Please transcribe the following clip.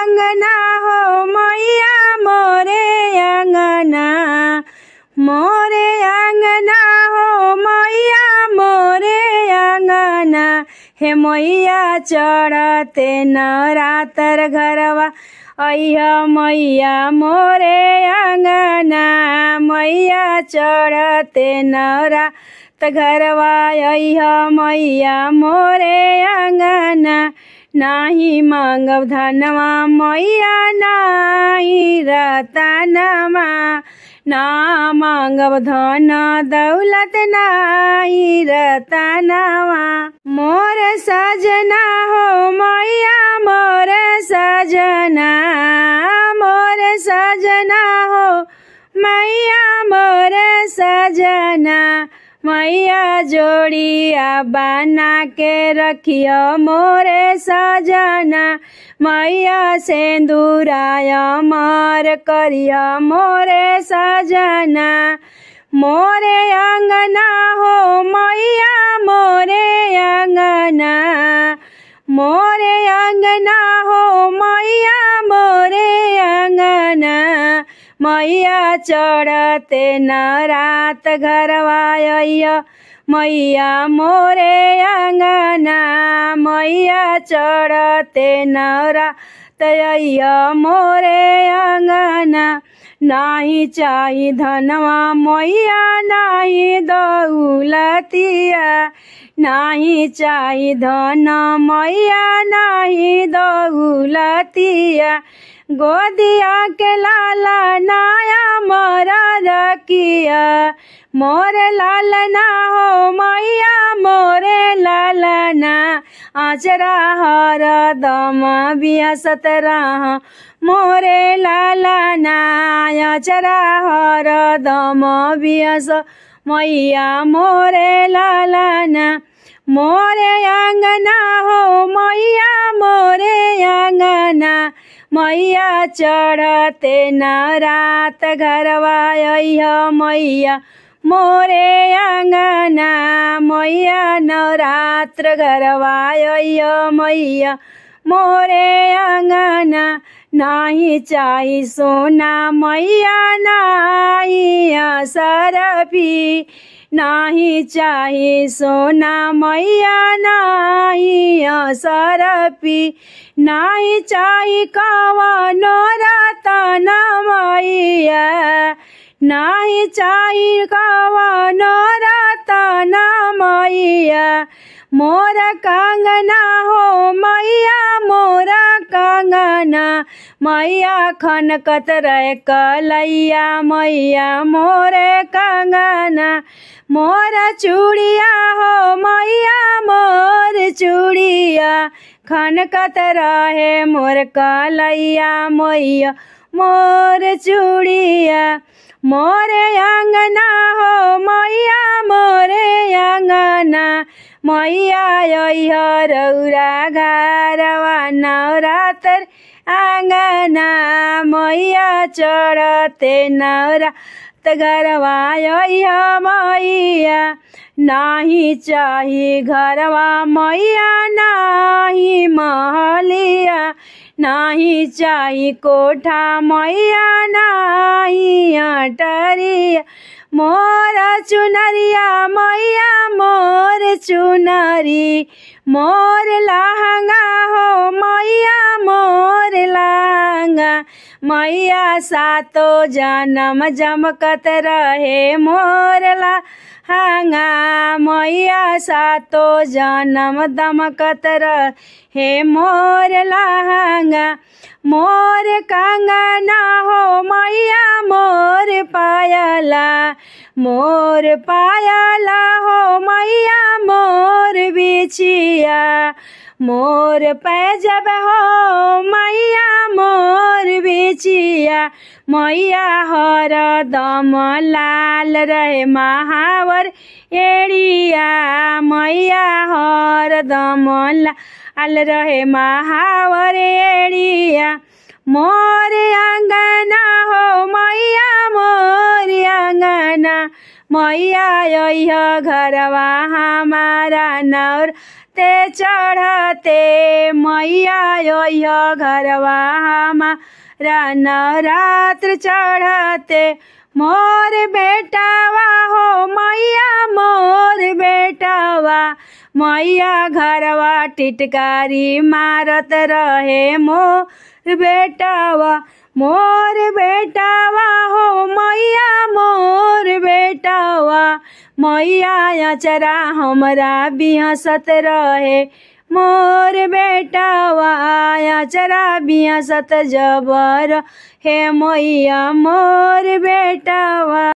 अंगना हो मैया मोरे अंगना, मोरे अंगना हो मैया मोरे अंगना। हे मैया चढ़ते नवरात्र घरवा अइह मैया मोरे अंगना, मैया चढ़ते नवरात्र घरवा अइह मैया मोरे अंगना। नाही मांगब धनवा मैया नाही रतनमा, ना मांगब धन दौलत नाही रतनवा। मोर सजना हो मैया मोर सजना, मोर सजना हो मैया मोर सजना। मैया जोड़िया बना के रखियो मोरे सजना, मैया सिंदूराय अमर करियो मोरे सजना। मोरे अंगना हो मैया मोरे अंगना, मोरे अंगना हो मैया मोरे अंगना। मैया चढ़ते नवरात्र घरवा अइह मैया मोरे अंगना, मैया चढ़ते नवरात्र अइह मोरे अंगना। नाही चाही धनवा मैया नाही दौलतिया, नाही चाही धन मैया नाही दौलतिया। गोदिया के लाला नाया मोरा रखिया, मोरे लालना हो मैया मोरे लालना। आचरा हरदम बिहसत रह मोरे लालना, आचरा हरदम बिहस मैया मोरे लालना। मोरे अंगना हो मैया मोरे अंगना, मैया चढ़ते नवरात्र घरवा अइह मैया मोरे अंगना, मैया नवरात्र घरवा अइह मैया मोरे अंगना। नाही चाही सोना मैया नाही सरफी, नाही चाही सोना मैया नाही सरफी। नाही चाही कवनो रतन मैया, नाही चाही कवनो रतन मैया। मोर कंगना हो मैया मोर कंगना, मैया खनकत रहे कलैया मैया मोरे कंगना। मोर चूड़िया हो मैया मोर चूड़िया, खनकत रहे मोर कलैया मैया मोर चूड़िया। मोरे अंगना हो मैया मोरे अंगना, मैया अइह रौरा घरवा नवरात्र अंगना, मैया चढ़ते नवरात्र घरवा अइह मैया। नाही चाही घरवा मैया नाही महलिया, नाही चाही कोठा मैया नाही अटरिया। मोर चुनरिया मैया मोर चुनरी, मोर लहंगा हो मैया मोर लहंगा। मैया सातो जन्म जमकत रहे मोर लहंगा, मैया सातो जन्म दमकत रहे मोर लहंगा। मोर कंगना हो मैया मोर पायला, मोर पायला हो मैया मोर बिछिया। मोर पैजब हो मैया मोर बिछिया, मैया हरदम लाल रहे महावर एड़िया, मैया हरदम लाल रहे महावर एड़िया। मोर अंगना हो मैया मोर अंगना, मैया अइह घरवा हमारा नवरात्र ते चढ़ते मैया यो घरवा हमारा नवरात्र चढ़ते मोर बेटावा हो मैया मोर बेटावा मैया घरवा टिटकारी मारत रहे मोर बेटावा हो मैया मोर बेटावा मैया अचरा हमरा बिहसत रहे मोर बेटावा अचरा बिहसत जबर हे मैया मोर बेटावा।